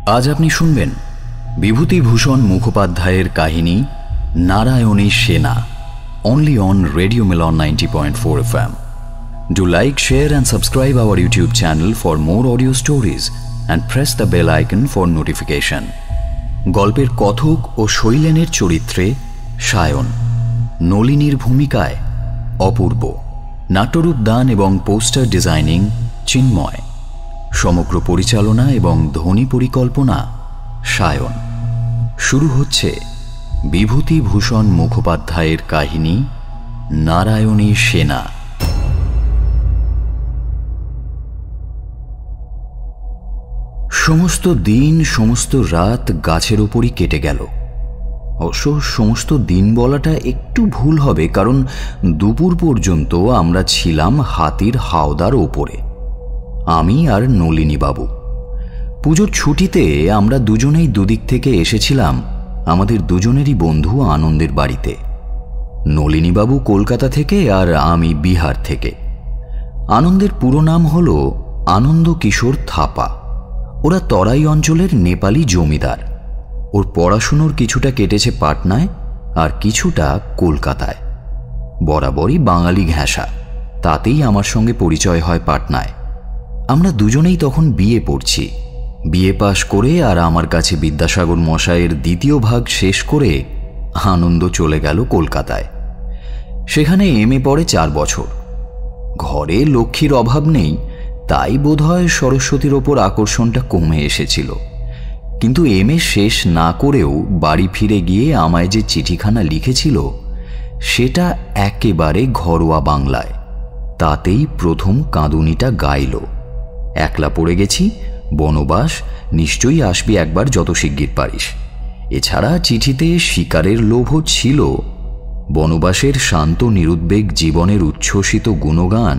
আজ আপনি শুনবেন বিভূতিভূষণ মুখোপাধ্যায়ের কাহিনী নারায়ণী সেনা, only on Radio Milan 90.4 FM. Do like, share and subscribe our YouTube channel for more audio stories and press the bell icon for notification. গল্পের কথক ও শৈলেনের চরিত্রে সায়ন, নলিনীর ভূমিকায় অপূর্ব, নাট্যরূপ দান এবং পোস্টার ডিজাইনিং চিন্ময়, সমগ্র পরিচালনা এবং ধ্বনি পরিকল্পনা সায়ন। শুরু হচ্ছে বিভূতিভূষণ মুখোপাধ্যায়ের কাহিনী নারায়ণী সেনা। সমস্ত দিন সমস্ত রাত গাছের ওপরই কেটে গেল। অবশ্য সমস্ত দিন বলাটা একটু ভুল হবে, কারণ দুপুর পর্যন্ত আমরা ছিলাম হাতির হাওদার ওপরে, আমি আর নলিনী বাবু। পুজোর ছুটিতে আমরা দুজনেই দুদিক থেকে এসেছিলাম আমাদের দুজনেরই বন্ধু আনন্দের বাড়িতে। নলিনীবাবু কলকাতা থেকে আর আমি বিহার থেকে। আনন্দের পুরো নাম হল আনন্দ কিশোর থাপা। ওরা তরাই অঞ্চলের নেপালি জমিদার। ওর পড়াশুনোর কিছুটা কেটেছে পাটনায় আর কিছুটা কলকাতায়। বরাবরই বাঙালি ঘেঁষা, তাতেই আমার সঙ্গে পরিচয় হয় পাটনায়। আমরা দুজনেই তখন বিএ পড়ছি। বিএ পাশ করে আর আমার কাছে বিদ্যাসাগর মশাইয়ের দ্বিতীয় ভাগ শেষ করে আনন্দ চলে গেল কলকাতায়। সেখানে এমএ পড়ে 4 বছর। ঘরে লক্ষ্মীর অভাব নেই, তাই বোধহয় সরস্বতীর ওপর আকর্ষণটা কমে এসেছিল। কিন্তু এমএ শেষ না করেও বাড়ি ফিরে গিয়ে আমায় যে চিঠিখানা লিখেছিল সেটা একেবারে ঘরোয়া বাংলায়। তাতেই প্রথম কাঁদুনিটা গাইল। একলা পড়ে গেছি, বনবাস, নিশ্চয়ই আসবি একবার যত শিগগির পারিস। এছাড়া চিঠিতে শিকারের লোভও ছিল, বনবাসের শান্ত নিরুদ্বেগ জীবনের উচ্ছ্বসিত গুণগান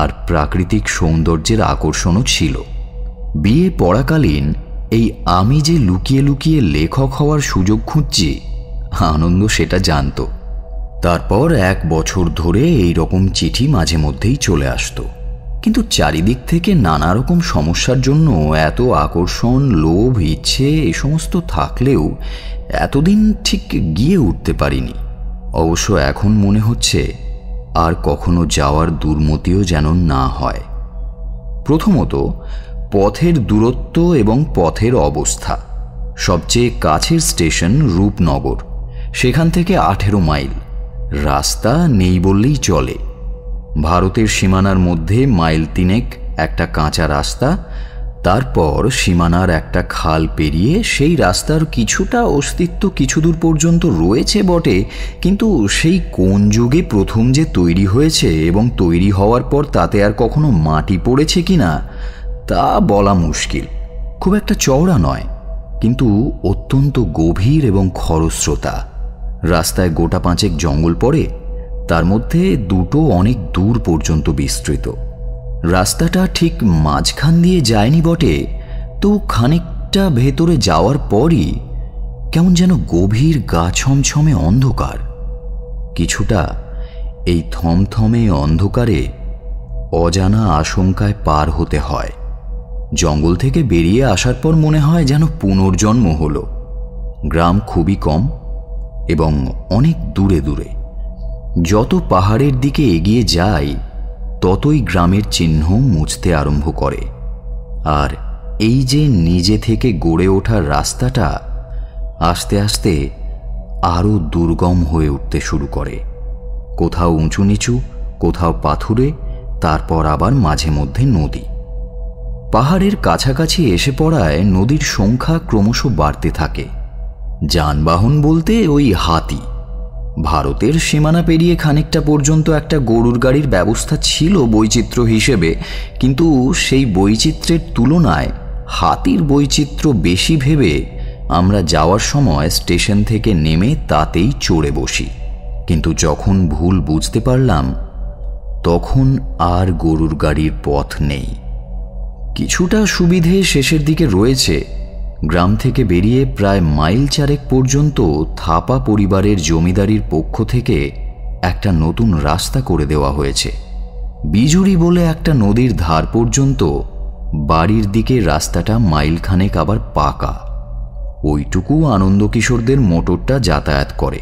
আর প্রাকৃতিক সৌন্দর্যের আকর্ষণও ছিল। বিয়ে পড়াকালীন এই আমি যে লুকিয়ে লুকিয়ে লেখক হওয়ার সুযোগ খুঁজছি, আনন্দ সেটা জানত। তারপর 1 বছর ধরে এই রকম চিঠি মাঝে মধ্যেই চলে আসতো, কিন্তু চারিদিক থেকে নানা রকম সমস্যার জন্য এত আকর্ষণ, লোভ, ইচ্ছে এ সমস্ত থাকলেও এতদিন ঠিক গিয়ে উঠতে পারিনি। অবশ্য এখন মনে হচ্ছে আর কখনো যাওয়ার দুর্মতিও যেন না হয়। প্রথমত পথের দূরত্ব এবং পথের অবস্থা। সবচেয়ে কাছের স্টেশন রূপনগর, সেখান থেকে 18 মাইল। রাস্তা নেই বললেই চলে। ভারতের সীমানার মধ্যে মাইল 3 একটা কাঁচা রাস্তা, তারপর সীমানার একটা খাল পেরিয়ে সেই রাস্তার কিছুটা অস্তিত্ব কিছুদূর পর্যন্ত রয়েছে বটে, কিন্তু সেই কোন যুগে প্রথম যে তৈরি হয়েছে এবং তৈরি হওয়ার পর তাতে আর কখনো মাটি পড়েছে কিনা তা বলা মুশকিল। খুব একটা চওড়া নয়, কিন্তু অত্যন্ত গভীর এবং খরস্রোতা। রাস্তায় গোটা 5 জঙ্গল পড়ে, তার মধ্যে 2টো অনেক দূর পর্যন্ত বিস্তৃত। রাস্তাটা ঠিক মাঝখান দিয়ে যায়নি বটে, তো খানিকটা ভেতরে যাওয়ার পরই কেমন যেন গভীর গা ছমছমে অন্ধকার। কিছুটা এই থমথমে অন্ধকারে অজানা আশঙ্কায় পার হতে হয়। জঙ্গল থেকে বেরিয়ে আসার পর মনে হয় যেন পুনর্জন্ম হলো। গ্রাম খুবই কম এবং অনেক দূরে দূরে। যত পাহাড়ের দিকে এগিয়ে যাই ততই গ্রামের চিহ্ন মুছতে আরম্ভ করে। আর এই যে নিজে থেকে গড়ে ওঠা রাস্তাটা আস্তে আস্তে আরও দুর্গম হয়ে উঠতে শুরু করে। কোথাও উঁচু নিচু, কোথাও পাথুরে, তারপর আবার মাঝে মধ্যে নদী। পাহাড়ের কাছাকাছি এসে পড়ায় নদীর সংখ্যা ক্রমশ বাড়তে থাকে। যানবাহন বলতে ওই হাতি। ভারতের সীমানা পেরিয়ে খানিকটা পর্যন্ত একটা গরুর গাড়ির ব্যবস্থা ছিল বৈচিত্র্য হিসেবে, কিন্তু সেই বৈচিত্র্যের তুলনায় হাতির বৈচিত্র্য বেশি ভেবে আমরা যাওয়ার সময় স্টেশন থেকে নেমে তাতেই চড়ে বসি। কিন্তু যখন ভুল বুঝতে পারলাম তখন আর গরুর গাড়ির পথ নেই। কিছুটা সুবিধে শেষের দিকে রয়েছে। গ্রাম থেকে বেরিয়ে প্রায় মাইল 4 পর্যন্ত থাপা পরিবারের জমিদারির পক্ষ থেকে একটা নতুন রাস্তা করে দেওয়া হয়েছে। বিজুরি বলে একটা নদীর ধার পর্যন্ত বাড়ির দিকে রাস্তাটা মাইলখানেক আবার পাকা। ওইটুকু আনন্দকিশোরদের মোটরটা যাতায়াত করে।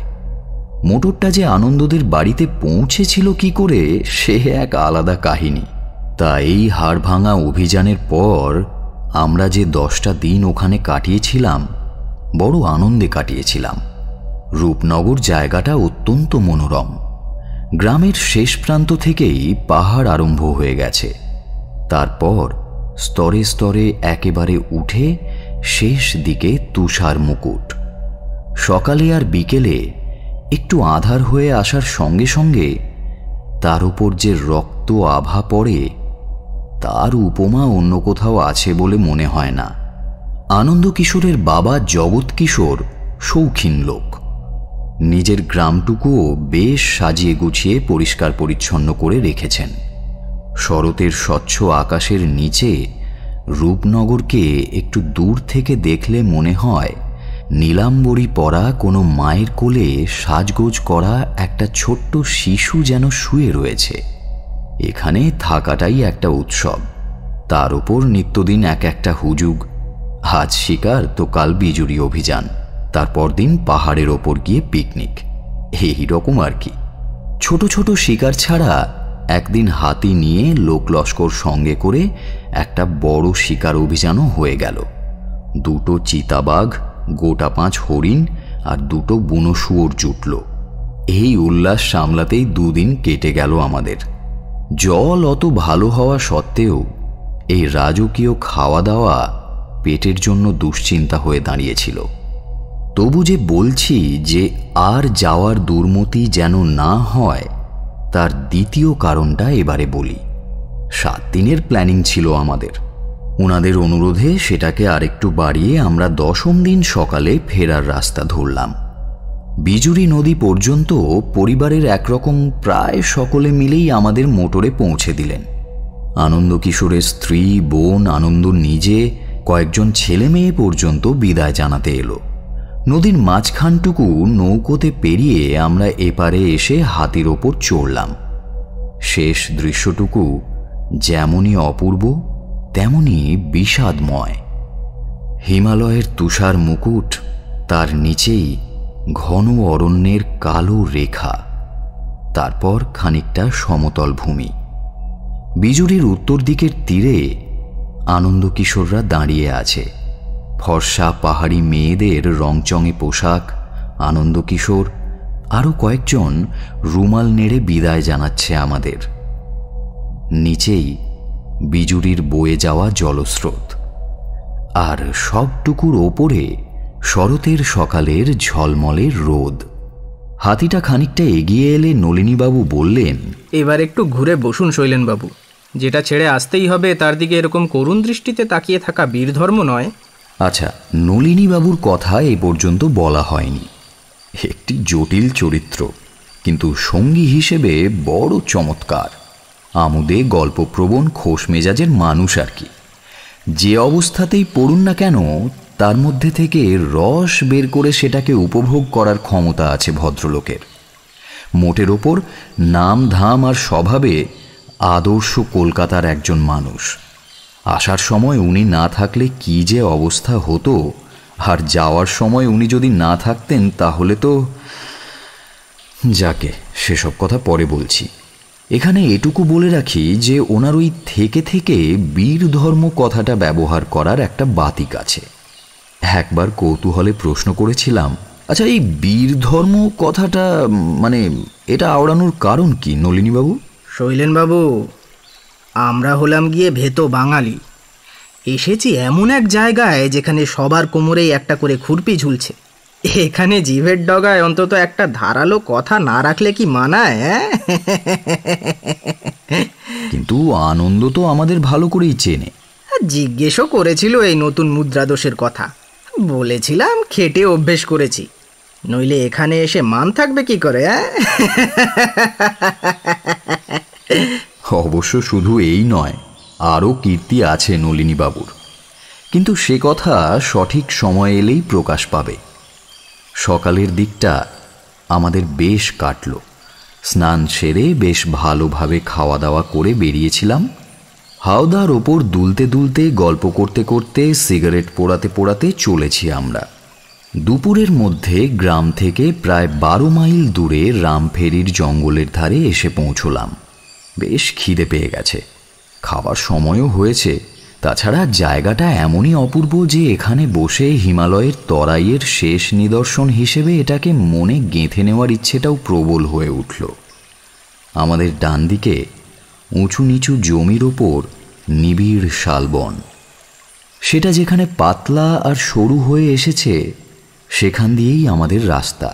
মোটরটা যে আনন্দদের বাড়িতে পৌঁছেছিল কি করে সে এক আলাদা কাহিনী। তা এই হাড় ভাঙা অভিযানের পর আমরা যে 10টা দিন ওখানে কাটিয়েছিলাম বড় আনন্দে কাটিয়েছিলাম। রূপনগর জায়গাটা অত্যন্ত মনোরম। গ্রামের শেষ প্রান্ত থেকেই পাহাড় আরম্ভ হয়ে গেছে, তারপর স্তরে স্তরে একেবারে উঠে শেষ দিকে তুষার মুকুট। সকালে আর বিকেলে একটু আঁধার হয়ে আসার সঙ্গে সঙ্গে তার উপর যে রক্ত আভা পড়ে তার উপমা অন্য কোথাও আছে বলে মনে হয় না। আনন্দকিশোরের বাবা জগৎকিশোর শৌখিন লোক। নিজের গ্রামটুকুও বেশ সাজিয়ে গুছিয়ে পরিষ্কার পরিচ্ছন্ন করে রেখেছেন। শরতের স্বচ্ছ আকাশের নিচে রূপনগরকে একটু দূর থেকে দেখলে মনে হয় নীলাম্বরী পরা কোনো মায়ের কোলে সাজগোজ করা একটা ছোট্ট শিশু যেন শুয়ে রয়েছে। এখানে থাকাটাই একটা উৎসব, তার উপর নিত্যদিন এক একটা হুজুগ। আজ শিকার তো কাল বিজুরি অভিযান, তারপর দিন পাহাড়ের ওপর গিয়ে পিকনিক, এই রকম আর কি। ছোট ছোট শিকার ছাড়া একদিন হাতি নিয়ে লোক লস্কর সঙ্গে করে একটা বড় শিকার অভিযানও হয়ে গেল। 2টো চিতাবাঘ, গোটা 5 হরিণ আর 2টো বুনো শুয়োর জুটল। এই উল্লাস সামলাতেই 2 দিন কেটে গেল আমাদের। জল অত ভালো হওয়া সত্ত্বেও এই রাজকীয় খাওয়া দাওয়া পেটের জন্য দুশ্চিন্তা হয়ে দাঁড়িয়েছিল। তবু যে বলছি যে আর যাওয়ার দুর্মতি যেন না হয় তার দ্বিতীয় কারণটা এবারে বলি। 7 দিনের প্ল্যানিং ছিল আমাদের। ওনাদের অনুরোধে সেটাকে আরেকটু বাড়িয়ে আমরা 10ম দিন সকালে ফেরার রাস্তা ধরলাম। বিজুরি নদী পর্যন্ত পরিবারের একরকম প্রায় সকলে মিলেই আমাদের মোটরে পৌঁছে দিলেন। আনন্দকিশোরের স্ত্রী, বোন, আনন্দ নিজে, কয়েকজন ছেলে মেয়ে পর্যন্ত বিদায় জানাতে এলো। নদীর মাঝখানটুকু নৌকোতে পেরিয়ে আমরা এপারে এসে হাতির ওপর চড়লাম। শেষ দৃশ্যটুকু যেমনই অপূর্ব তেমনি বিষাদময়। হিমালয়ের তুষার মুকুট, তার নিচেই ঘন অরণ্যের কালো রেখা, তারপর খানিকটা সমতল ভূমি। বিজুরির উত্তর দিকের তীরে আনন্দকিশোররা দাঁড়িয়ে আছে। ফর্সা পাহাড়ি মেয়েদের রংচঙে পোশাক, আনন্দকিশোর আরও কয়েকজন রুমাল নেড়ে বিদায় জানাচ্ছে আমাদের। নিচেই বিজুরির বয়ে যাওয়া জলস্রোত, আর সবটুকুর ওপরে শরতের সকালের ঝলমলের রোদ। হাতিটা খানিকটা এগিয়ে এলে নলিনীবাবু বললেন, এবার একটু ঘুরে বসুন শৈলেনবাবু। যেটা ছেড়ে আসতেই হবে তার দিকে এরকম করুণ দৃষ্টিতে তাকিয়ে থাকা বীরধর্ম নয়। আচ্ছা, নলিনীবাবুর কথা এ পর্যন্ত বলা হয়নি। একটি জটিল চরিত্র, কিন্তু সঙ্গী হিসেবে বড় চমৎকার। আমোদে গল্পপ্রবণ খোশ মেজাজের মানুষ আর কি। যে অবস্থাতেই পড়ুন না কেন তার মধ্যে থেকে রস বের করে সেটাকে উপভোগ করার ক্ষমতা আছে ভদ্রলোকের। মোটের ওপর নাম ধাম আর স্বভাবে আদর্শ কলকাতার একজন মানুষ। আসার সময় উনি না থাকলে কি যে অবস্থা হতো, আর যাওয়ার সময় উনি যদি না থাকতেন তাহলে তো যাকে, সেসব কথা পরে বলছি। এখানে এটুকু বলে রাখি যে ওনার ওই থেকে থেকে বীর ধর্ম কথাটা ব্যবহার করার একটা বাতিক আছে। একবার কৌতূহলে প্রশ্ন করেছিলাম, আচ্ছা এই বীর ধর্ম কথাটা মানে এটা আওড়ানোর কারণ কি নলিনীবাবু? শৈলেনবাবু, আমরা হলাম গিয়ে ভেতো বাঙালি। এসেছি এমন এক জায়গায় যেখানে সবার কোমরেই একটা করে খুরপি ঝুলছে। এখানে জিভের ডগায় অন্তত একটা ধারালো কথা না রাখলে কি মানায়? কিন্তু আনন্দ তো আমাদের ভালো করেই চেনে। জিজ্ঞেসও করেছিল এই নতুন মুদ্রাদোষের কথা। বলেছিলাম খেটে অভ্যেস করেছি, নইলে এখানে এসে মান থাকবে কি করে? অবশ্য শুধু এই নয়, আরও কীর্তি আছে নলিনীবাবুর, কিন্তু সে কথা সঠিক সময় এলেই প্রকাশ পাবে। সকালের দিকটা আমাদের বেশ কাটল। স্নান সেরে বেশ ভালোভাবে খাওয়া দাওয়া করে বেরিয়েছিলাম। হাওদার ওপর দুলতে দুলতে গল্প করতে করতে সিগারেট পোড়াতে পোড়াতে চলেছি আমরা। দুপুরের মধ্যে গ্রাম থেকে প্রায় 12 মাইল দূরে রামফেরির জঙ্গলের ধারে এসে পৌঁছলাম। বেশ খিদে পেয়ে গেছে, খাবার সময়ও হয়েছে। তাছাড়া জায়গাটা এমনই অপূর্ব যে এখানে বসে হিমালয়ের তরাইয়ের শেষ নিদর্শন হিসেবে এটাকে মনে গেঁথে নেওয়ার ইচ্ছেটাও প্রবল হয়ে উঠল। আমাদের ডান দিকে উঁচু নিচু জমির ওপর নিবিড় শালবন। সেটা যেখানে পাতলা আর সরু হয়ে এসেছে সেখান দিয়েই আমাদের রাস্তা।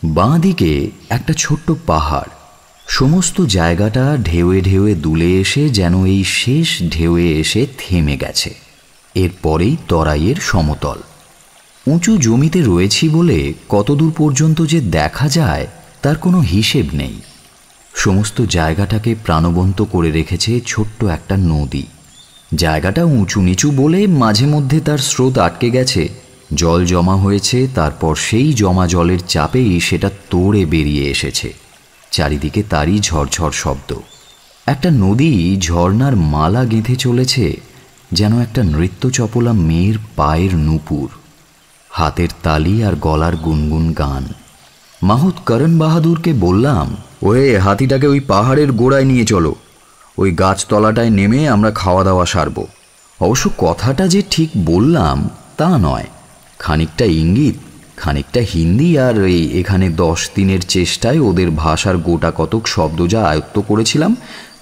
বাঁ দিকে একটা ছোট্ট পাহাড়। সমস্ত জায়গাটা ঢেউয়ে ঢেউয়ে দুলে এসে যেন এই শেষ ঢেউয়ে এসে থেমে গেছে। এরপরেই তরাইয়ের সমতল। উঁচু জমিতে রয়েছি বলে কতদূর পর্যন্ত যে দেখা যায় তার কোনো হিসেব নেই। সমস্ত জায়গাটাকে প্রাণবন্ত করে রেখেছে ছোট্ট একটা নদী। জায়গাটা উঁচু নিচু বলে মাঝে মধ্যে তার স্রোত আটকে গেছে, জল জমা হয়েছে, তারপর সেই জমা জলের চাপেই সেটা তোড়ে বেরিয়ে এসেছে। চারিদিকে তারই ঝরঝর শব্দ। একটা নদী ঝর্নার মালা গেঁথে চলেছে, যেন একটা নৃত্যচপলা মেয়ের পায়ের নূপুর, হাতের তালি আর গলার গুনগুন গান। মাহুত করণ বাহাদুরকে বললাম, ওয়ে হাতিটাকে ওই পাহাড়ের গোড়ায় নিয়ে চলো, ওই গাছতলাটায় নেমে আমরা খাওয়া দাওয়া সারব। অবশ্য কথাটা যে ঠিক বললাম তা নয়, খানিকটা ইঙ্গিত, খানিকটা হিন্দি, আর এখানে 10 দিনের চেষ্টায় ওদের ভাষার গোটা কতক শব্দ যা আয়ত্ত করেছিলাম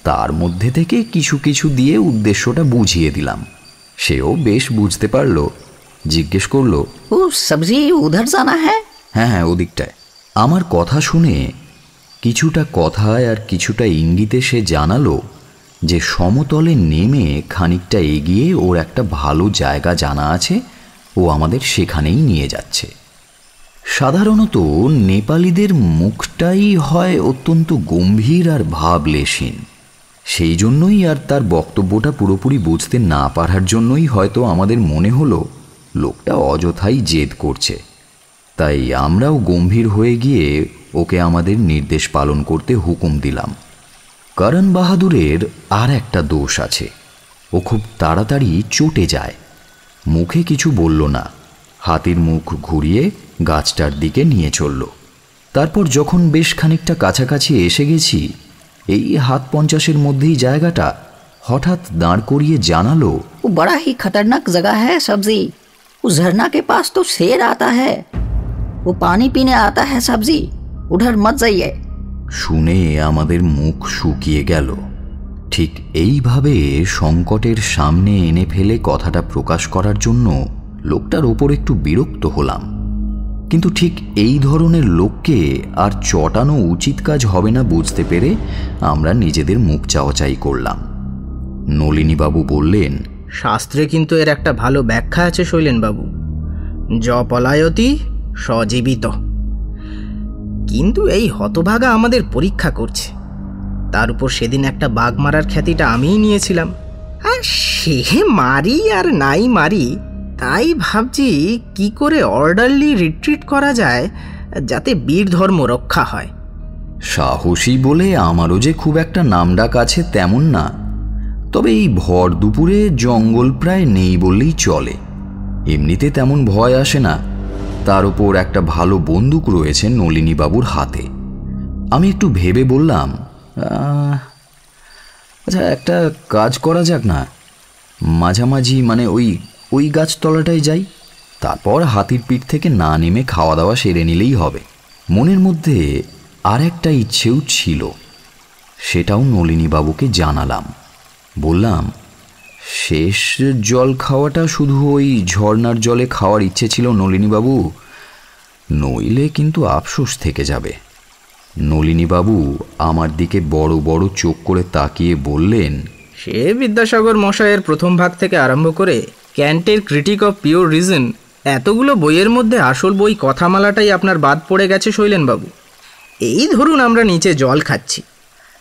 তার মধ্যে থেকে কিছু কিছু দিয়ে উদ্দেশ্যটা বুঝিয়ে দিলাম। সেও বেশ বুঝতে পারল। জিজ্ঞেস করলো, ও সবজি উধার জানা হ্যাঁ? হ্যাঁ হ্যাঁ, ওদিকটায়। আমার কথা শুনে কিছুটা কথায় আর কিছুটা ইঙ্গিতে সে জানালো যে সমতলে নেমে খানিকটা এগিয়ে ওর একটা ভালো জায়গা জানা আছে, ও আমাদের সেখানেই নিয়ে যাচ্ছে। সাধারণত নেপালিদের মুখটাই হয় অত্যন্ত গম্ভীর আর ভাবলেশীন। সেই জন্যই আর তার বক্তব্যটা পুরোপুরি বুঝতে না পারার জন্যই হয়তো আমাদের মনে হলো লোকটা অযথাই জেদ করছে। তাই আমরাও গম্ভীর হয়ে গিয়ে ওকে আমাদের নির্দেশ পালন করতে হুকুম দিলাম। করণ বাহাদুরের আর একটা দোষ আছে, ও খুব তাড়াতাড়ি চটে যায়। মুখে কিছু বলল না, হাতির মুখ ঘুরিয়ে গাছটার দিকে নিয়ে চলল। তারপর যখন বেশ খানিকটা কাছাকাছি এসে গেছি, এই 50 মধ্যেই জায়গাটা, হঠাৎ দাঁড় করিয়ে জানালো, वो बड़ा ही खतरनाक जगह है सब्जी। उस झरना के पास तो शेर आता है, वो पानी पीने आता है सब्जी, उधर मत जाइए। শুনে আমাদের মুখ শুকিয়ে গেল। ঠিক এইভাবে সংকটের সামনে এনে ফেলে কথাটা প্রকাশ করার জন্য লোকটার ওপর একটু বিরক্ত হলাম। কিন্তু ঠিক এই ধরনের লোককে আর চটানো উচিত কাজ হবে না বুঝতে পেরে আমরা নিজেদের মুখ চাওয়াচাই করলাম। নলিনীবাবু বললেন, শাস্ত্রে কিন্তু এর একটা ভালো ব্যাখ্যা আছে শৈলেনবাবু, য পলায়তি সজীবিত। কিন্তু এই হতভাগা আমাদের পরীক্ষা করছে। তার উপর সেদিন একটা বাঘ মারার খ্যাতিটা আমিই নিয়েছিলাম, আর সে মারি আর নাই মারি, তাই ভাবছি কি করে অর্ডারলি রিট্রিট করা যায় যাতে বীর ধর্ম রক্ষা হয়। সাহসী বলে আমারও যে খুব একটা নামডাক আছে তেমন না, তবে এই ভর দুপুরে জঙ্গল প্রায় নেই বললেই চলে। এমনিতে তেমন ভয় আসে না, তার উপর একটা ভালো বন্দুক রয়েছে নলিনীবাবুর হাতে। আমি একটু ভেবে বললাম, আচ্ছা একটা কাজ করা যাক না, মাঝামাঝি মানে ওই গাছতলাটায় যাই, তারপর হাতির পিঠ থেকে না নেমে খাওয়া দাওয়া সেরে নিলেই হবে। মনের মধ্যে আর একটা ইচ্ছেও ছিল, সেটাও নলিনীবাবুকে জানালাম। বললাম, শেষ জল খাওয়াটা শুধু ওই ঝর্নার জলে খাওয়ার ইচ্ছে ছিল নলিনীবাবু, নইলে কিন্তু আফসোস থেকে যাবে। নলিনীবাবু আমার দিকে বড় বড় চোখ করে তাকিয়ে বললেন, সে বিদ্যাসাগর মশাইয়ের প্রথম ভাগ থেকে আরম্ভ করে ক্যান্টের ক্রিটিক অফ পিওর রিজন, এতগুলো বইয়ের মধ্যে আসল বই কথামালাটাই আপনার বাদ পড়ে গেছে শৈলেনবাবু। এই ধরুন আমরা নিচে জল খাচ্ছি,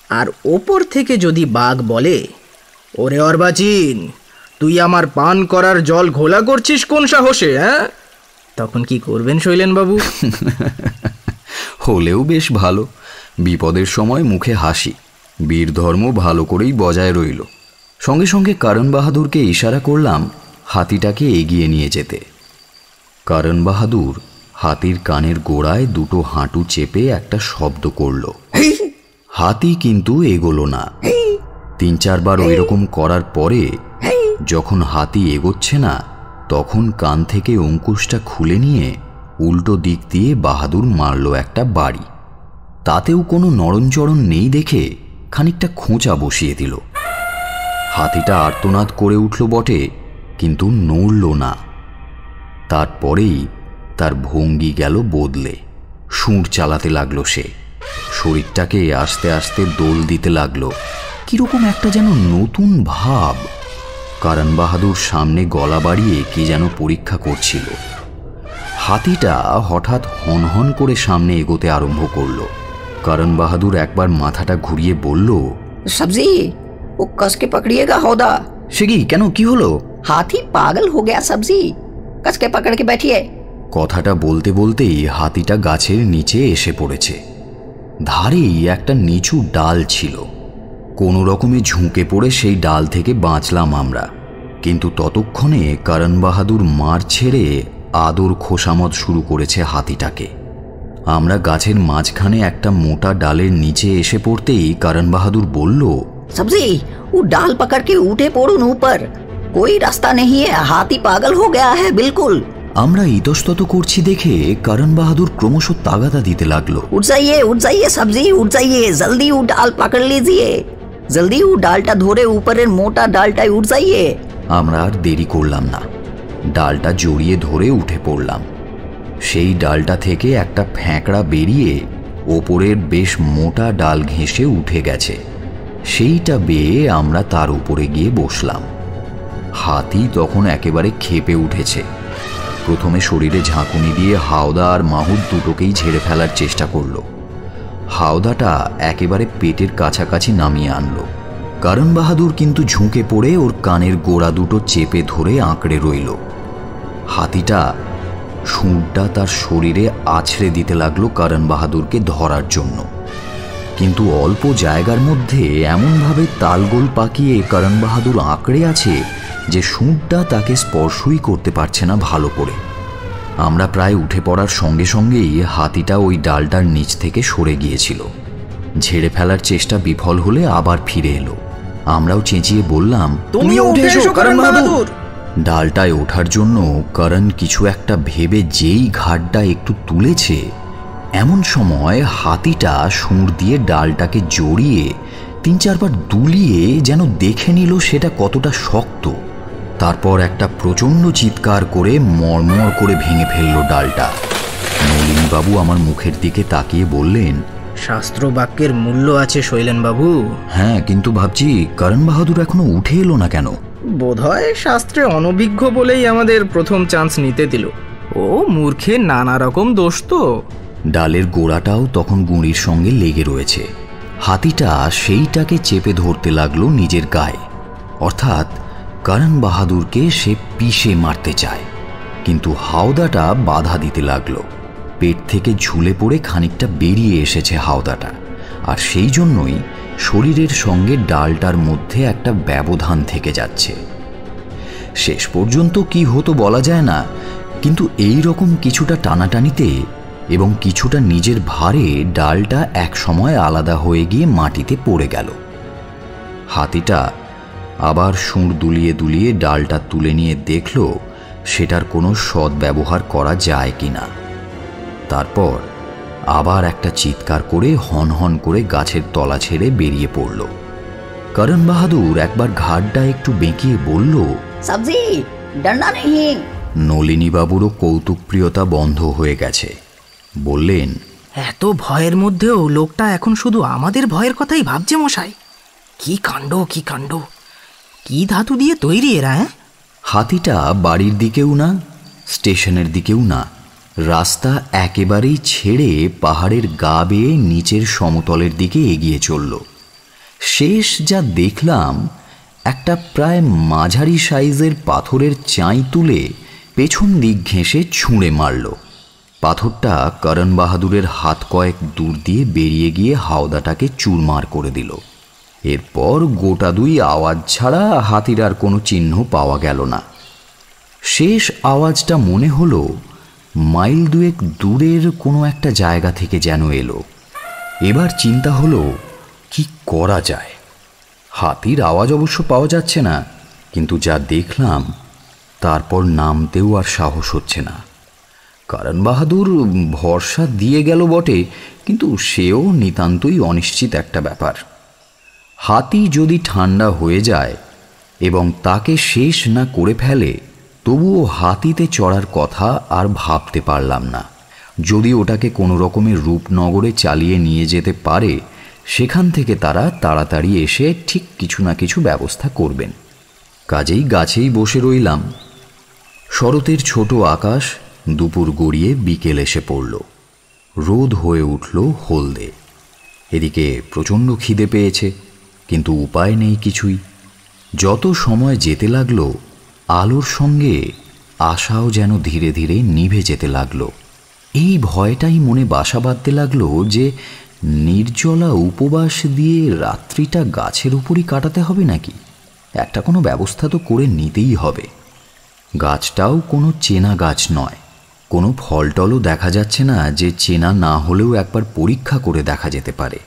আর ওপর থেকে যদি বাঘ বলে, ওরে অর্বাচীন, তুই আমার পান করার জল ঘোলা করছিস কোন সাহসে, হ্যাঁ? তখন কি করবেন শৈলেনবাবু? হলেও বেশ ভালো, বিপদের সময় মুখে হাসি, বীর ধর্ম ভালো করেই বজায় রইল। সঙ্গে সঙ্গে করণ বাহাদুরকে ইশারা করলাম হাতিটাকে এগিয়ে নিয়ে যেতে। করণ বাহাদুর হাতির কানের গোড়ায় দুটো হাঁটু চেপে একটা শব্দ করল। হাতি কিন্তু এগোলো না। 3-4 বার ওই রকম করার পরে যখন হাতি এগোচ্ছে না, তখন কান থেকে অঙ্কুশটা খুলে নিয়ে উল্টো দিক দিয়ে বাহাদুর মারল একটা বাড়ি। তাতেও কোনো নড়নচড়ন নেই দেখে খানিকটা খোঁচা বসিয়ে দিল। হাতিটা আর্তনাদ করে উঠল বটে, কিন্তু নড়ল না। তারপরেই তার ভঙ্গি গেল বদলে। সুর চালাতে লাগলো সে, শরীরটাকে আস্তে আস্তে দোল দিতে লাগলো। কিরকম একটা যেন নতুন ভাব। করণ বাহাদুর সামনে গলা বাড়িয়ে কি যেন পরীক্ষা করছিল। হাতিটা হঠাৎ হনহন করে সামনে এগোতে আরম্ভ করলো। করণ বাহাদুর একবার মাথাটা ঘুরিয়ে বলল, सब्जी वो कस के पकड़िएगा हौदा। সে কি, কেন, কি হলো? हाथी पागल हो गया सब्जी, कस के पकड़ के बैठिए। কথাটা বলতে বলতেই হাতিটা গাছের নিচে এসে পড়েছে। ধারেই একটা নিচু ডাল ছিল। কোনো রকমে ঝুঁকে পড়ে সেই ডাল থেকে বাঁচলাম আমরা। কিন্তু ততক্ষণে করণ বাহাদুর মার ছেড়ে আদর খোসামত শুরু করেছে হাতিটাকে। আমরা গাছের মাঝখানে একটা মোটা ডালের নিচে এসে পড়তেই করণ বাহাদুর বলল, सब्जी वो डाल पकड़ के उठे पड़ून ऊपर, कोई रास्ता नहीं है, हाथी पागल हो गया है बिल्कुल। আমরা ইতস্তত করছি দেখে করণ বাহাদুর ক্রমশ তাগাদা দিতে লাগলো। उठ जाइए सब्जी, उठ जाइए, जल्दी वो डाल पकड़ लीजिए, जल्दी वो डालटा धरे ऊपर मोटा डालटाय उठ जाइए। আমরা আর দেরি করলাম না, ডালটা জড়িয়ে ধরে উঠে পড়লাম। সেই ডালটা থেকে একটা ফ্যাঁকড়া বেরিয়ে ওপরের বেশ মোটা ডাল ঘেঁষে উঠে গেছে। সেইটা বেয়ে আমরা তার উপরে গিয়ে বসলাম। হাতি তখন একেবারে ক্ষেপে উঠেছে। প্রথমে শরীরে ঝাঁকুনি দিয়ে হাওদা আর মাহুত দুটোকেই ঝেড়ে ফেলার চেষ্টা করলো। হাওদাটা একেবারে পেটের কাছাকাছি নামিয়ে আনলো। করণ বাহাদুর কিন্তু ঝুঁকে পড়ে ওর কানের গোড়া দুটো চেপে ধরে আঁকড়ে রইল। হাতিটা সুঁড়টা তার শরীরে আছড়ে দিতে লাগলো করণ বাহাদুরকে ধরার জন্য। কিন্তু অল্প জায়গার মধ্যে এমনভাবে তালগোল পাকিয়ে করণ বাহাদুর আঁকড়ে আছে যে সুঁড়টা তাকে স্পর্শই করতে পারছে না ভালো করে। আমরা প্রায় উঠে পড়ার সঙ্গে সঙ্গেই হাতিটা ওই ডালটার নিচ থেকে সরে গিয়েছিল। ঝেড়ে ফেলার চেষ্টা বিফল হলে আবার ফিরে এলো। আমরাও চেঁচিয়ে বললাম, তুমিও উঠে এসো করণ বাহাদুর। ডালটায় ওঠার জন্য করণ কিছু একটা ভেবে যেই ঘাটটা একটু তুলেছে, এমন সময় হাতিটা সুঁড় দিয়ে ডালটাকে জড়িয়ে 3-4 বার দুলিয়ে যেন দেখে নিল সেটা কতটা শক্ত। তারপর একটা প্রচণ্ড চিৎকার করে মড়মড় করে ভেঙে ফেলল ডালটা। নলিনীবাবু আমার মুখের দিকে তাকিয়ে বললেন, শাস্ত্র বাক্যের মূল্য আছে শৈলেন বাবু। হ্যাঁ, কিন্তু ভাবছি করণ বাহাদুর এখনো উঠে এলো না কেন? বোধহয় শাস্ত্রে অনভিজ্ঞ বলেই আমাদের প্রথম চান্স নিতে দিল। ও মূর্খের নানা রকম দোষ তো। ডালের গোড়াটাও তখন গুঁড়ির সঙ্গে লেগে রয়েছে। হাতিটা সেইটাকে চেপে ধরতে লাগলো নিজের গায়ে, অর্থাৎ করণ বাহাদুরকে সে পিষে মারতে চায়। কিন্তু হাওদাটা বাধা দিতে লাগলো। পেট থেকে ঝুলে পড়ে খানিকটা বেরিয়ে এসেছে হাওদাটা, আর সেই জন্যই শরীরের সঙ্গে ডালটার মধ্যে একটা ব্যবধান থেকে যাচ্ছে। শেষ পর্যন্ত কি হতো বলা যায় না, কিন্তু এই রকম কিছুটা টানাটানিতে এবং কিছুটা নিজের ভারে ডালটা এক সময় আলাদা হয়ে গিয়ে মাটিতে পড়ে গেল। হাতিটা আবার সুঁড় দুলিয়ে দুলিয়ে ডালটা তুলে নিয়ে দেখল সেটার কোনো সদ্ব্যবহার করা যায় কিনা। তারপর আবার একটা চিৎকার করে হনহন করে গাছের তলা ছেড়ে বেরিয়ে পড়ল। করণ বাহাদুর একবার ঘাড়টা একটু বেঁকিয়ে বলল, सब्जी डरना नहीं। নলিনীবাবুরও কৌতুকপ্রিয়তা বন্ধ হয়ে গেছে। বললেন, এত ভয়ের মধ্যেও লোকটা এখন শুধু আমাদের ভয়ের কথাই ভাবছে মশাই। কি কাণ্ড, কি কাণ্ড! কি ধাতু দিয়ে তৈরি এরা? হাতিটা বাড়ির দিকেও না, স্টেশনের দিকেও না, রাস্তা একেবারেই ছেড়ে পাহাড়ের গা বেয়ে নিচের সমতলের দিকে এগিয়ে চলল। শেষ যা দেখলাম, একটা প্রায় মাঝারি সাইজের পাথরের চাই তুলে পেছন দিক ঘেঁষে ছুঁড়ে মারল। পাথরটা করণ বাহাদুরের হাত কয়েক দূর দিয়ে বেরিয়ে গিয়ে হাওদাটাকে চুরমার করে দিল। এরপর গোটা দুই আওয়াজ ছাড়া হাতির আর কোনো চিহ্ন পাওয়া গেল না। শেষ আওয়াজটা মনে হলো মাইল দুয়েক দূরের কোনো একটা জায়গা থেকে যেন এলো। এবার চিন্তা হলো কি করা যায়। হাতির আওয়াজ অবশ্য পাওয়া যাচ্ছে না, কিন্তু যা দেখলাম তারপর নামতেও আর সাহস হচ্ছে না। কারণ বাহাদুর ভরসা দিয়ে গেল বটে, কিন্তু সেও নিতান্তই অনিশ্চিত একটা ব্যাপার। হাতি যদি ঠান্ডা হয়ে যায় এবং তাকে শেষ না করে ফেলে, তবুও হাতিতে চড়ার কথা আর ভাবতে পারলাম না। যদি ওটাকে কোনো রকমের রূপনগরে চালিয়ে নিয়ে যেতে পারে, সেখান থেকে তারা তাড়াতাড়ি এসে ঠিক কিছু না কিছু ব্যবস্থা করবেন। কাজেই গাছেই বসে রইলাম। শরতের ছোট আকাশ দুপুর গড়িয়ে বিকেল এসে পড়ল। রোদ হয়ে উঠল হলদে। এদিকে প্রচণ্ড খিদে পেয়েছে, কিন্তু উপায় নেই কিছুই। যত সময় যেতে লাগলো, আলোর সঙ্গে আশাও যেন ধীরে ধীরে নিভে যেতে লাগলো। এই ভয়টাই মনে বাসা বাঁধতে লাগলো যে নির্জলা উপবাস দিয়ে রাত্রিটা গাছের উপরই কাটাতে হবে নাকি। একটা কোনো ব্যবস্থা তো করে নিতেই হবে। গাছটাও কোনো চেনা গাছ নয়, কোনো ফলটলও দেখা যাচ্ছে না যে চেনা না হলেও একবার পরীক্ষা করে দেখা যেতে পারে।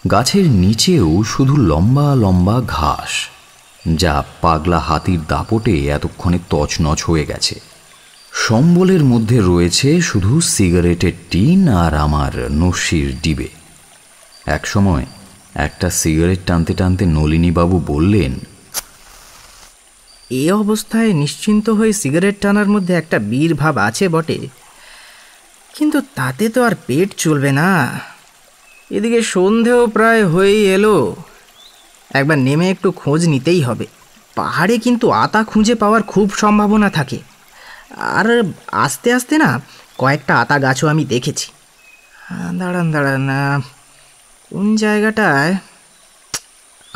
গাছের নিচেও শুধু লম্বা লম্বা ঘাস, যা পাগলা হাতির দাপটে এতক্ষণে তছনছ হয়ে গেছে। সম্বলের মধ্যে রয়েছে শুধু সিগারেটের টিন আর আমার নস্যির ডিবে। একসময় একটা সিগারেট টানতে টানতে নলিনীবাবু বললেন, এ অবস্থায় নিশ্চিন্ত হয়ে সিগারেট টানার মধ্যে একটা বীর ভাব আছে বটে, কিন্তু তাতে তো আর পেট চলবে না। এদিকে সন্ধেও প্রায় হয়েই এলো। একবার নেমে একটু খোঁজ নিতেই হবে। পাহাড়ে কিন্তু আতা খুঁজে পাওয়ার খুব সম্ভাবনা থাকে। আর আস্তে আস্তে না কয়েকটা আতা গাছও আমি দেখেছি। দাঁড়ান, কোন জায়গাটায়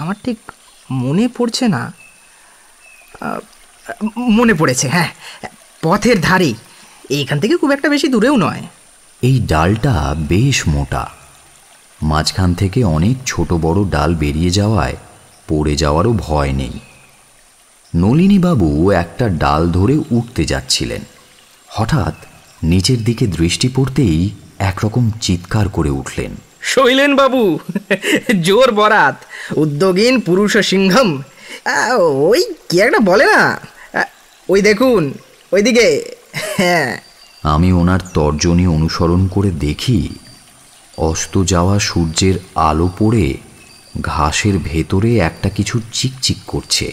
আমার ঠিক মনে পড়ছে না। মনে পড়েছে, হ্যাঁ, পথের ধারেই, এইখান থেকে খুব একটা বেশি দূরেও নয়। এই ডালটা বেশ মোটা, মাঝখান থেকে অনেক ছোট বড় ডাল বেরিয়ে যাওয়ায় পড়ে যাওয়ারও ভয় নেই। নলিনীবাবু একটা ডাল ধরে উঠতে যাচ্ছিলেন। হঠাৎ নিচের দিকে দৃষ্টি পড়তেই একরকম চিৎকার করে উঠলেন, শৈলেন বাবু, জোর বরাত, উদ্যোগীন পুরুষ সিংহম। ওই কি একটা বলে না, ওই দেখুন ওইদিকে। হ্যাঁ, আমি ওনার তর্জনী অনুসরণ করে দেখি অস্ত যাওয়া সূর্যের আলো পড়ে ঘাসের ভেতরে একটা কিছু চিকচিক করছে।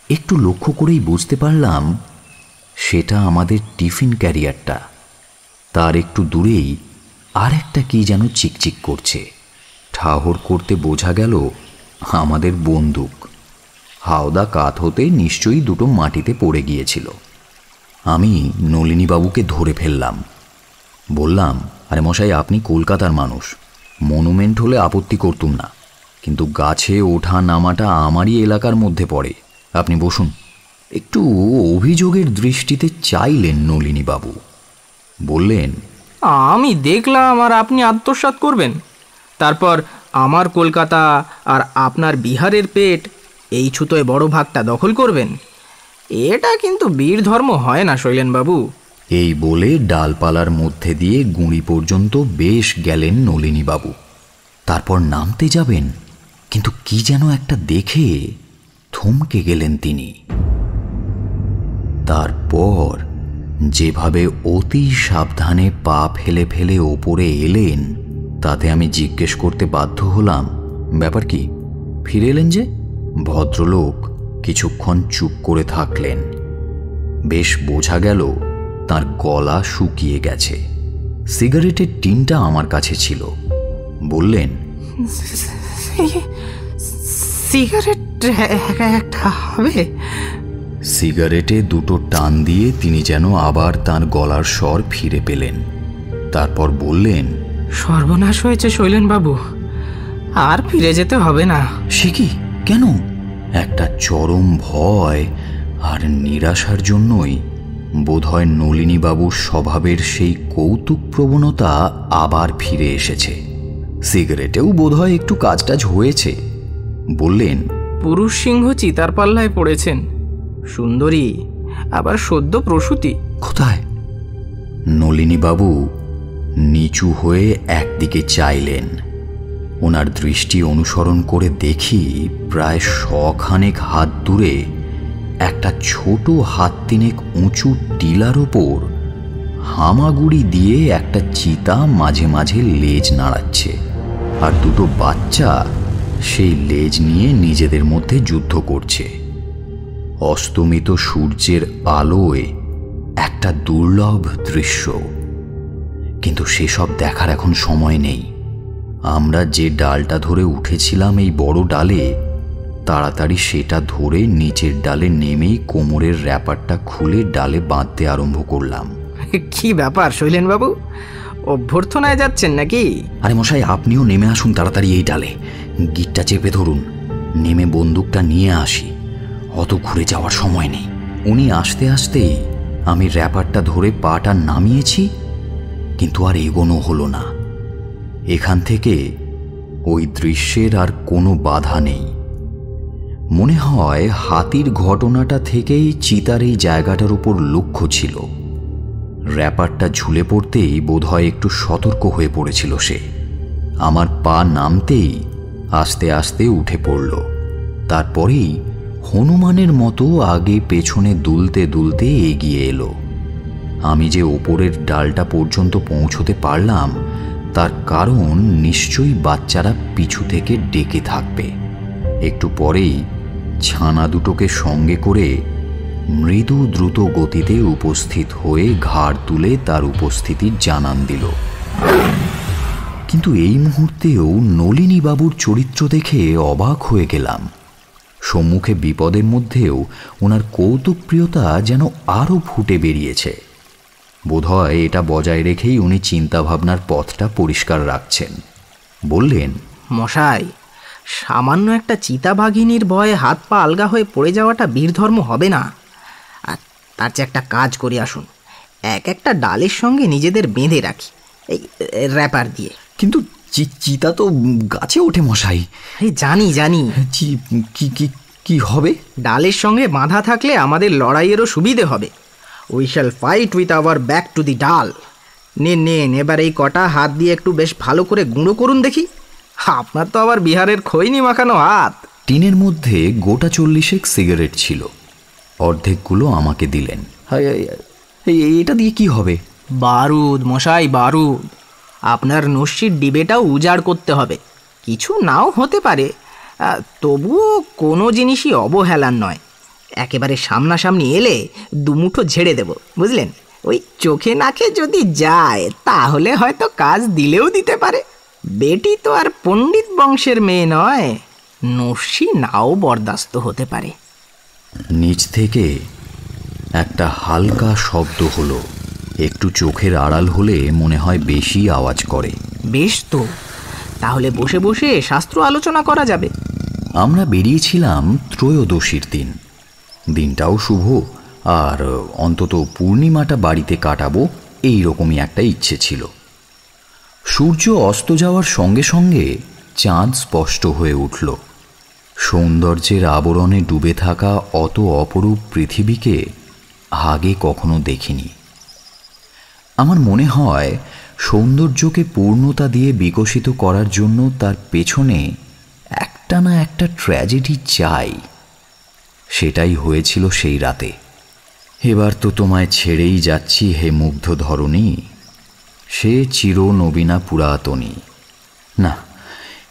একটু লক্ষ্য করেই বুঝতে পারলাম সেটা আমাদের টিফিন ক্যারিয়ারটা। তার একটু দূরেই আর একটা কি যেন চিকচিক করছে। ঠাহর করতে বোঝা গেল আমাদের বন্দুক। হাওদা কাত হতে নিশ্চয়ই দুটো মাটিতে পড়ে গিয়েছিল। আমি নলিনীবাবুকে ধরে ফেললাম। বললাম, আরে মশাই, আপনি কলকাতার মানুষ, মনুমেন্ট হলে আপত্তি করতুম না, কিন্তু গাছে ওঠা নামাটা আমারই এলাকার মধ্যে পড়ে। আপনি বসুন। একটু অভিযোগের দৃষ্টিতে চাইলেন নলিনীবাবু। বললেন, আমি দেখলাম আর আপনি আত্মসাৎ করবেন, তারপর আমার কলকাতা আর আপনার বিহারের পেট এই ছুতোয় বড় ভাগটা দখল করবেন। এটা কিন্তু বীর ধর্ম হয় না শৈলেনবাবু। এই বলে ডালপালার মধ্যে দিয়ে গুঁড়ি পর্যন্ত বেশ গেলেন নলিনীবাবু। তারপর নামতে যাবেন, কিন্তু কি যেন একটা দেখে থমকে গেলেন তিনি। তারপর যেভাবে অতি সাবধানে পা ফেলে ফেলে ওপরে এলেন, তাতে আমি জিজ্ঞেস করতে বাধ্য হলাম, ব্যাপার কি? ফিরে এলেন যে? ভদ্রলোক কিছুক্ষণ চুপ করে থাকলেন। বেশ বোঝা গেল তার গলা শুকিয়ে গেছে। সিগারেটের টিনটা আমার কাছে ছিল। বললেন, সিগারেট একটা হবে? সিগারেটে দুটো টান দিয়ে তিনি যেন আবার তার গলার স্বর ফিরে পেলেন। তারপর বললেন, সর্বনাশ হয়েছে শৈলেনবাবু, আর ফিরে যেতে হবে না। সে কি? কেন? একটা চরম ভয় আর নিরাশার জন্যই বোধহয় নলিনীবাবুর স্বভাবের সেই কৌতুক প্রবণতা আবার ফিরে এসেছে। সিগারেটেও বোধহয় একটু কাজটাজ হয়েছে। বললেন, পুরুষ সিংহ চিতার পাল্লায় পড়েছেন, সুন্দরী আবার সদ্য প্রসূতি। কোথায়? নলিনীবাবু নিচু হয়ে একদিকে চাইলেন। ওনার দৃষ্টি অনুসরণ করে দেখি প্রায় 100 হাত দূরে একটা ছোট হাত 3 উঁচু টিলার ওপর হামাগুড়ি দিয়ে একটা চিতা মাঝে মাঝে লেজ নাড়াচ্ছে, আর 2 বাচ্চা সেই লেজ নিয়ে নিজেদের মধ্যে যুদ্ধ করছে। অস্তমিত সূর্যের আলোয় একটা দুর্লভ দৃশ্য, কিন্তু সেসব দেখার এখন সময় নেই। আমরা যে ডালটা ধরে উঠেছিলাম এই বড় ডালে, তাড়াতাড়ি সেটা ধরে নিচের ডালে নেমেই কোমরের র্যাপারটা খুলে ডালে বাঁধতে আরম্ভ করলাম। কি ব্যাপার শৈলেনবাবু, অভ্যর্থনায় যাচ্ছেন নাকি? আরে মশাই, আপনিও নেমে আসুন তাড়াতাড়ি এই ডালে, গিটটা চেপে ধরুন, নেমে বন্দুকটা নিয়ে আসি, অত ঘুরে যাওয়ার সময় নেই। উনি আসতে আসতেই আমি র্যাপারটা ধরে পাটা নামিয়েছি, কিন্তু আর এগোনো হলো না। এখান থেকে ওই দৃশ্যের আর কোনো বাধা নেই। মনে হয় হাতির ঘটনাটা থেকেই চিতার এই জায়গাটার উপর লক্ষ্য ছিল। র্যাপারটা ঝুলে পড়তেই বোধহয় একটু সতর্ক হয়ে পড়েছিল সে। আমার পা নামতেই আস্তে আস্তে উঠে পড়ল। তারপরেই হনুমানের মতো আগে পেছনে দুলতে দুলতে এগিয়ে এলো। আমি যে ওপরের ডালটা পর্যন্ত পৌঁছতে পারলাম তার কারণ নিশ্চয়ই বাচ্চারা পিছু থেকে ডেকে থাকবে। একটু পরেই ছানা দুটোকে সঙ্গে করে মৃদু দ্রুত গতিতে উপস্থিত হয়ে ঘাড় তুলে তার উপস্থিতির জানান দিল। কিন্তু এই মুহূর্তেও নলিনীবাবুর চরিত্র দেখে অবাক হয়ে গেলাম। সম্মুখে বিপদের মধ্যেও ওনার কৌতুকপ্রিয়তা যেন আরও ফুটে বেরিয়েছে। বোধহয় এটা বজায় রেখেই উনি চিন্তাভাবনার পথটা পরিষ্কার রাখছেন। বললেন, মশাই, সামান্য একটা চিতাবাঘিনীর ভয়ে হাত পা আলগা হয়ে পড়ে যাওয়াটা বীরধর্ম হবে না। আর তার চেয়ে একটা কাজ করে আসুন, একটা ডালের সঙ্গে নিজেদের বেঁধে রাখি এই র্যাপার দিয়ে। কিন্তু চিতা তো গাছে ওঠে মশাই। জানি জানি, কি হবে? ডালের সঙ্গে বাঁধা থাকলে আমাদের লড়াইয়েরও সুবিধে হবে। We shall fight with our back to the ডাল। নেন এবার এই কটা হাত দিয়ে একটু বেশ ভালো করে গুঁড়ো করুন দেখি। আপনার তো আবার বিহারের খৈনি মাখানো হাত। টিনের মধ্যে গোটা 40 সিগারেট ছিল, অর্ধেকগুলো আমাকে দিলেন। এটা দিয়ে কি হবে? বারুদ মশাই, বারুদ। আপনার নস্যির ডিবেটাও উজাড় করতে হবে। কিছু নাও হতে পারে, তবুও কোনো জিনিসই অবহেলার নয়। একেবারে সামনাসামনি এলে 2 মুঠো ঝেড়ে দেব, বুঝলেন? ওই চোখে নাকে যদি যায় তাহলে হয়তো কাজ দিলেও দিতে পারে। বেটি তো আর পণ্ডিত বংশের মেয়ে নয়, নস্যি নাও বরদাস্ত হতে পারে। নিচ থেকে একটা হালকা শব্দ হলো। একটু চোখের আড়াল হলে মনে হয় বেশি আওয়াজ করে। বেশ তো, তাহলে বসে বসে শাস্ত্র আলোচনা করা যাবে। আমরা বেরিয়েছিলাম ত্রয়োদশীর দিন। দিনটাও শুভ, আর অন্তত পূর্ণিমাটা বাড়িতে কাটাবো এই রকমই একটা ইচ্ছে ছিল। সূর্য অস্ত যাওয়ার সঙ্গে সঙ্গে চাঁদ স্পষ্ট হয়ে উঠল। সৌন্দর্যের আবরণে ডুবে থাকা অত অপরূপ পৃথিবীকে আগে কখনো দেখিনি। আমার মনে হয় সৌন্দর্যকে পূর্ণতা দিয়ে বিকশিত করার জন্য তার পেছনে একটা না একটা ট্র্যাজেডি চাই। সেটাই হয়েছিল সেই রাতে। এবার তো তোমায় ছেড়েই যাচ্ছি হে মুগ্ধ ধরণী, সে চির নবীনা পুরাতনী। না,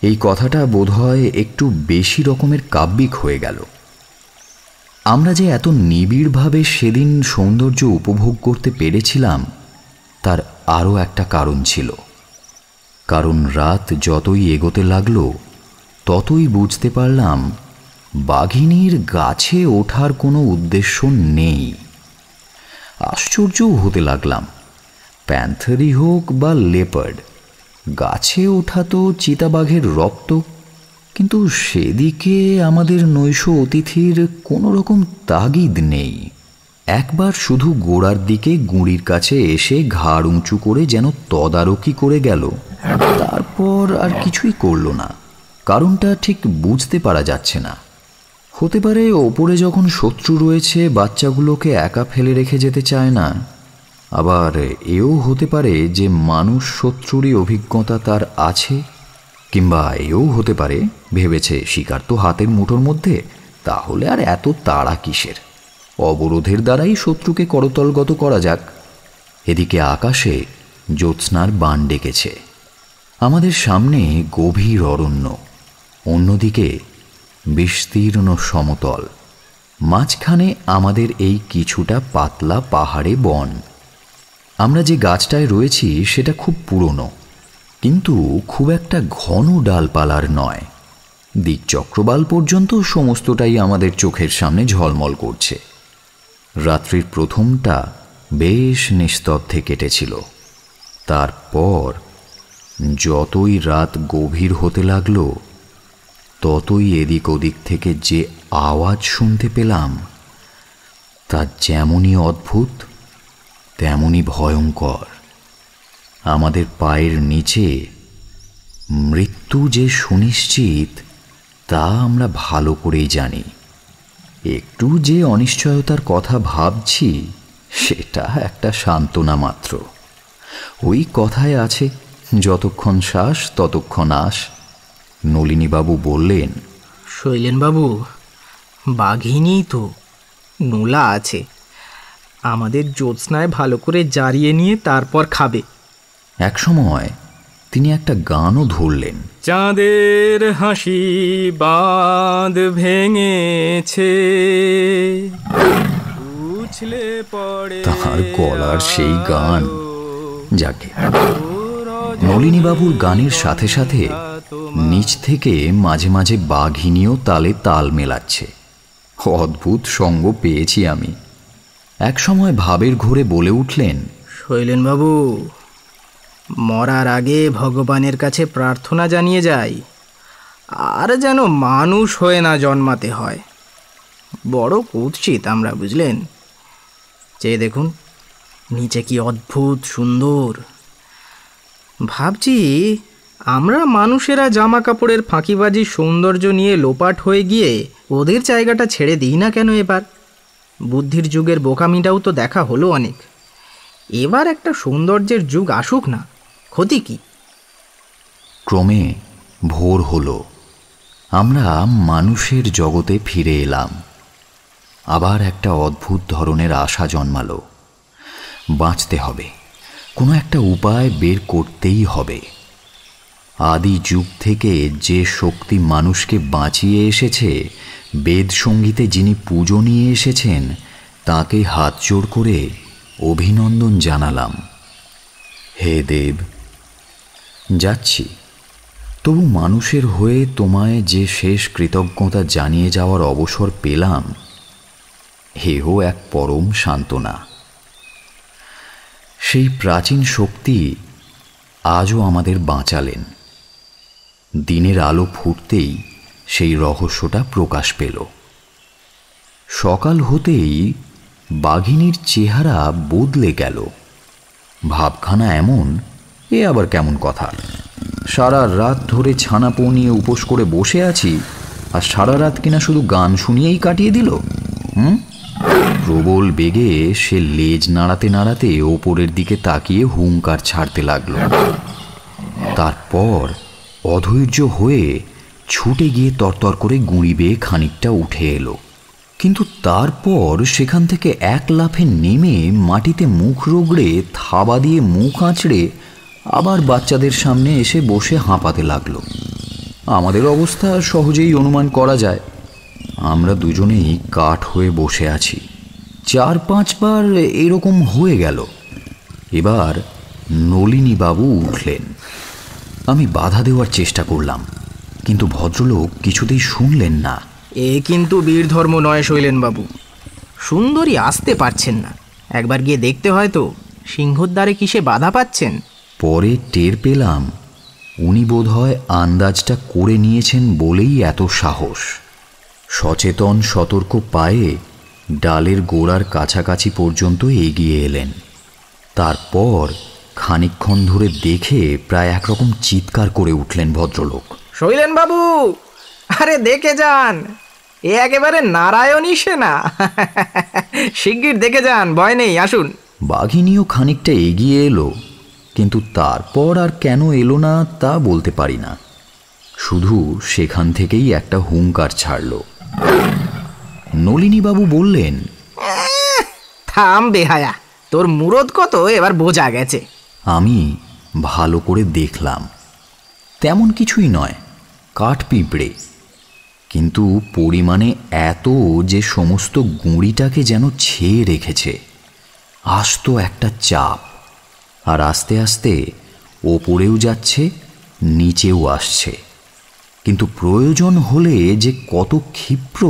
এই কথাটা বোধহয় একটু বেশি রকমের কাব্যিক হয়ে গেল। আমরা যে এত নিবিড়ভাবে সেদিন সৌন্দর্য উপভোগ করতে পেরেছিলাম তার আরও একটা কারণ ছিল। কারণ রাত যতই এগোতে লাগলো ততই বুঝতে পারলাম বাঘিনীর গাছে ওঠার কোনো উদ্দেশ্য নেই। আশ্চর্যও হতে লাগলাম। প্যান্থারই হোক বা লেপার্ড, গাছে ওঠা তো চিতাবাঘের রক্ত, কিন্তু সেদিকে আমাদের নৈশ অতিথির কোনো রকম তাগিদ নেই। একবার শুধু গোড়ার দিকে গুঁড়ির কাছে এসে ঘাড় উঁচু করে যেন তদারকি করে গেল, তারপর আর কিছুই করল না। কারণটা ঠিক বুঝতে পারা যাচ্ছে না। হতে পারে ওপরে যখন শত্রু রয়েছে বাচ্চাগুলোকে একা ফেলে রেখে যেতে চায় না, আবার এও হতে পারে যে মানুষ শত্রুরই অভিজ্ঞতা তার আছে, কিংবা এও হতে পারে ভেবেছে শিকার তো হাতের মুঠোর মধ্যে, তাহলে আর এত তাড়া কিসের, অবরোধের দ্বারাই শত্রুকে করতলগত করা যাক। এদিকে আকাশে জ্যোৎস্নার বান ডেকেছে। আমাদের সামনে গভীর অরণ্য, অন্যদিকে বিস্তীর্ণ সমতল, মাঝখানে আমাদের এই কিছুটা পাতলা পাহাড়ে বন। আমরা যে গাছটায় রয়েছি সেটা খুব পুরনো, কিন্তু খুব একটা ঘন ডালপালার নয়। দিকচক্রবাল পর্যন্ত সমস্তটাই আমাদের চোখের সামনে ঝলমল করছে। রাত্রির প্রথমটা বেশ নিস্তব্ধে কেটেছিল। তারপর যতই রাত গভীর হতে লাগলো, ততই এদিক ওদিক থেকে যে আওয়াজ শুনতে পেলাম তা যেমনই অদ্ভুত তেমনই ভয়ঙ্কর। আমাদের পায়ের নিচে মৃত্যু যে সুনিশ্চিত তা আমরা ভালো করেই জানি। একটু যে অনিশ্চয়তার কথা ভাবছি সেটা একটা সান্ত্বনা মাত্র। ওই কথায় আছে, যতক্ষণ শ্বাস ততক্ষণ আশ। নলিনীবাবু বললেন, শৈলেনবাবু, বাঘিনী তো নোলা আছে, আমাদের জ্যোৎস্নায় ভালো করে জ্বারিয়ে নিয়ে তারপর খাবে। একসময় তিনি একটা গানও ধরলেন। চাঁদের হাসি বাঁধ ভেঙেছে, উছলে পড়ে তাহার গলার সেই গান। যাকে নলিনীবাবুর গানের সাথে সাথে নিচ থেকে মাঝে মাঝে বাঘিনীও তালে তাল মেলাচ্ছে। অদ্ভুত সঙ্গ পেয়েছি আমি। একসময় ভাবের ঘোরে বলে উঠলেন, শৈলেনবাবু, মরার আগে ভগবানের কাছে প্রার্থনা জানিয়ে যাই, আর যেন মানুষ হয়ে না জন্মাতে হয়। বড় কুৎসিত আমরা, বুঝলেন? চেয়ে দেখুন নিচে কি অদ্ভুত সুন্দর। ভাবছি আমরা মানুষেরা জামা কাপড়ের ফাঁকিবাজি সৌন্দর্য নিয়ে লোপাট হয়ে গিয়ে ওদের জায়গাটা ছেড়ে দিই না কেন? এবার বুদ্ধির যুগের বোকামিটাও তো দেখা হলো অনেক, এবার একটা সৌন্দর্যের যুগ আসুক না, ক্ষতি কি? ক্রমে ভোর হলো। আমরা মানুষের জগতে ফিরে এলাম। আবার একটা অদ্ভুত ধরনের আশা জন্মালো। বাঁচতে হবে, কোনো একটা উপায় বের করতেই হবে। আদি যুগ থেকে যে শক্তি মানুষকে বাঁচিয়ে এসেছে, বেদ সঙ্গীতে যিনি পুজো নিয়ে এসেছেন, তাকে হাত জোড় করে অভিনন্দন জানালাম। হে দেব, যাচ্ছি, তবু মানুষের হয়ে তোমায় যে শেষ কৃতজ্ঞতা জানিয়ে যাওয়ার অবসর পেলাম, হেও এক পরম সান্ত্বনা। সেই প্রাচীন শক্তি আজও আমাদের বাঁচালেন। দিনের আলো ফুটতেই সেই রহস্যটা প্রকাশ পেল। সকাল হতেই বাঘিনীর চেহারা বদলে গেল। ভাবখানা এমন, এ আবার কেমন কথা? সারা রাত ধরে ছানাপো নিয়ে উপোস করে বসে আছি, আর সারা রাত কিনা শুধু গান শুনিয়েই কাটিয়ে দিল। প্রবল বেগে সে লেজ নাড়াতে নাড়াতে ওপরের দিকে তাকিয়ে হুঙ্কার ছাড়তে লাগলো। তারপর অধৈর্য হয়ে ছুটে গিয়ে তরতর করে গুঁড়ি বেয়ে খানিকটা উঠে এলো, কিন্তু তারপর সেখান থেকে এক লাফে নেমে মাটিতে মুখ রগড়ে থাবা দিয়ে মুখ আঁচড়ে আবার বাচ্চাদের সামনে এসে বসে হাঁপাতে লাগলো। আমাদের অবস্থা সহজেই অনুমান করা যায়। আমরা দুজনেই কাঠ হয়ে বসে আছি। 4-5 বার এরকম হয়ে গেল। এবার নলিনীবাবু উঠলেন। আমি বাধা দেওয়ার চেষ্টা করলাম, কিন্তু ভদ্রলোক কিছুতেই শুনলেন না। এ কিন্তু বীর ধর্ম নয় শৈলেনবাবু, সুন্দরী আসতে পারছেন না, একবার গিয়ে দেখতে হয় তো সিংহর দ্বারে কিসে বাধা পাচ্ছেন। পরে টের পেলাম উনি বোধহয় আন্দাজটা করে নিয়েছেন বলেই এত সাহস। সচেতন সতর্ক পায়ে ডালের গোড়ার কাছাকাছি পর্যন্ত এগিয়ে এলেন। তারপর খানিকক্ষণ ধরে দেখে প্রায় একরকম চিৎকার করে উঠলেন ভদ্রলোক। শৈলেন বাবু, আরে দেখে যান, এ একেবারে নারায়ণী সেনা। শিগগির দেখে যান, ভয় নেই, আসুন। বাঘিনীও খানিকটা এগিয়ে এলো, কিন্তু তারপর আর কেন এলো না তা বলতে পারি না। শুধু সেখান থেকেই একটা হুঙ্কার ছাড়ল। নলিনীবাবু বললেন, থাম বেহায়া, তোর মুরদ কত এবার বোঝা গেছে। আমি ভালো করে দেখলাম, তেমন কিছুই নয়, কাঠ পিঁপড়ে, কিন্তু পরিমাণে এত যে সমস্ত গুঁড়িটাকে যেন ছেয়ে রেখেছে। আস্ত একটা চাপ, আর আস্তে আস্তে ওপরেও যাচ্ছে, নিচেও আসছে। কিন্তু প্রয়োজন হলে যে কত ক্ষিপ্র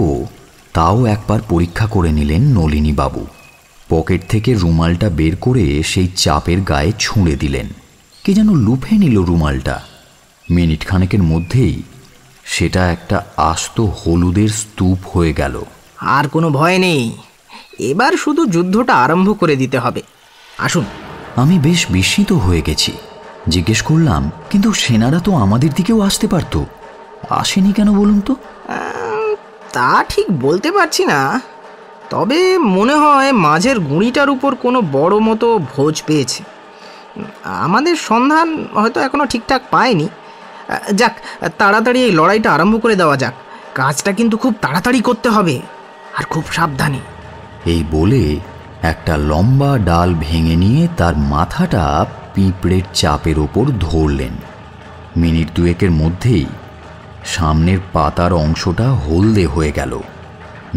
তাও একবার পরীক্ষা করে নিলেন নলিনীবাবু। পকেট থেকে রুমালটা বের করে সেই চাপের গায়ে ছুঁড়ে দিলেন। কে যেন লুফে নিল রুমালটা। মিনিট খানেকের মধ্যেই সেটা একটা আস্ত হলুদের স্তূপ হয়ে গেল। আর কোনো ভয় নেই, এবার শুধু যুদ্ধটা আরম্ভ করে দিতে হবে, আসুন। আমি বেশ বিস্মিত হয়ে গেছি। জিজ্ঞেস করলাম, কিন্তু সেনারা তো আমাদের দিকেও আসতে পারত, আসেনি কেন বলুন তো? তা ঠিক বলতে পারছি না, তবে মনে হয় মাঝের গুঁড়িটার উপর কোনো বড় মতো ভোজ পেয়েছে। আমাদের সন্ধান হয়তো এখনো ঠিকঠাক পায়নি। যাক, তাড়াতাড়ি এই লড়াইটা আরম্ভ করে দেওয়া যাক। কাজটা কিন্তু খুব তাড়াতাড়ি করতে হবে, আর খুব সাবধানে। এই বলে একটা লম্বা ডাল ভেঙে নিয়ে তার মাথাটা পিঁপড়ের চাপের ওপর ধরলেন। মিনিট দুয়েকের মধ্যেই সামনের পাতার অংশটা হলদে হয়ে গেল।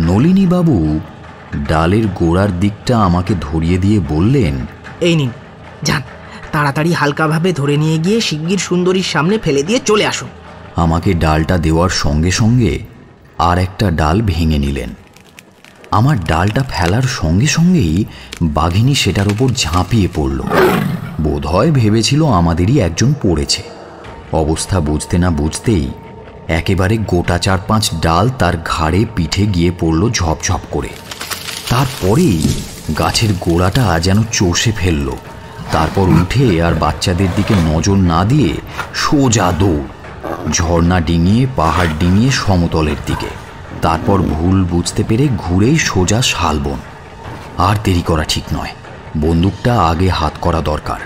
নলিনীবাবু ডালের গোড়ার দিকটা আমাকে ধরিয়ে দিয়ে বললেন, এই নিন, যান, তাড়াতাড়ি হালকাভাবে ধরে নিয়ে গিয়ে শিগগির সুন্দরীর সামনে ফেলে দিয়ে চলে আসুন। আমাকে ডালটা দেওয়ার সঙ্গে সঙ্গে আর একটা ডাল ভেঙে নিলেন। আমার ডালটা ফেলার সঙ্গে সঙ্গেই বাঘিনী সেটার ওপর ঝাঁপিয়ে পড়ল। বোধহয় ভেবেছিল আমাদেরই একজন পড়েছে। অবস্থা বুঝতে না বুঝতেই একেবারে গোটা 4-5 ডাল তার ঘাড়ে পিঠে গিয়ে পড়ল ঝপঝপ করে। তারপরেই গাছের গোড়াটা যেন চষে ফেলল। তারপর উঠে আর বাচ্চাদের দিকে নজর না দিয়ে সোজা দৌড়, ঝর্ণা ডিঙিয়ে পাহাড় ডিঙিয়ে সমতলের দিকে। তারপর ভুল বুঝতে পেরে ঘুরেই সোজা শালবন। আর দেরি করা ঠিক নয়, বন্দুকটা আগে হাত করা দরকার।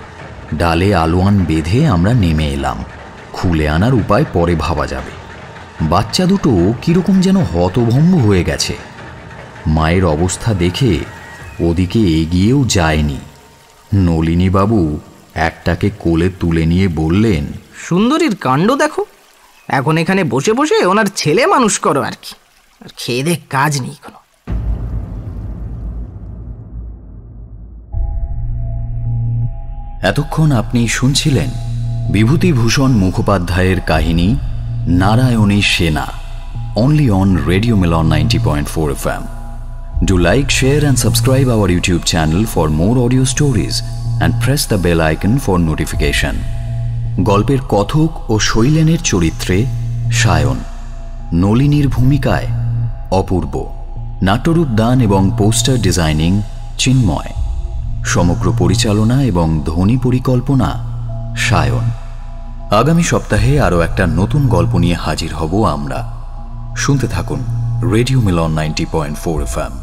ডালে আলোয়ান বেঁধে আমরা নেমে এলাম। খুলে আনার উপায় পরে ভাবা যাবে। বাচ্চা দুটো কিরকম যেন হতভম্ব হয়ে গেছে। মায়ের অবস্থা দেখে ওদিকে এগিয়েও যায়নি। নলিনীবাবু একটাকে কোলে তুলে নিয়ে বললেন, সুন্দরীর কাণ্ড দেখো, এখন এখানে বসে বসে ওনার ছেলে মানুষ করো আর কি, আর খেয়ে দেখ কাজ নেই কোনো। এতক্ষণ আপনি শুনছিলেন বিভূতিভূষণ মুখোপাধ্যায়ের কাহিনী নারায়ণী সেনা, only on Radio Milan 90.4 FM. Do like, share and subscribe our YouTube channel for more audio stories and press the bell icon for notification. গল্পের কথক ও শৈলেনের চরিত্রে সায়ন, নলিনীর ভূমিকায় অপূর্ব, নাট্যরূপ দান এবং পোস্টার ডিজাইনিং চিন্ময়, সমগ্র পরিচালনা এবং ধ্বনি পরিকল্পনা সায়ন। আগামী সপ্তাহে আরও একটা নতুন গল্প নিয়ে হাজির হব আমরা। শুনতে থাকুন রেডিও মিলন 90.4 FM।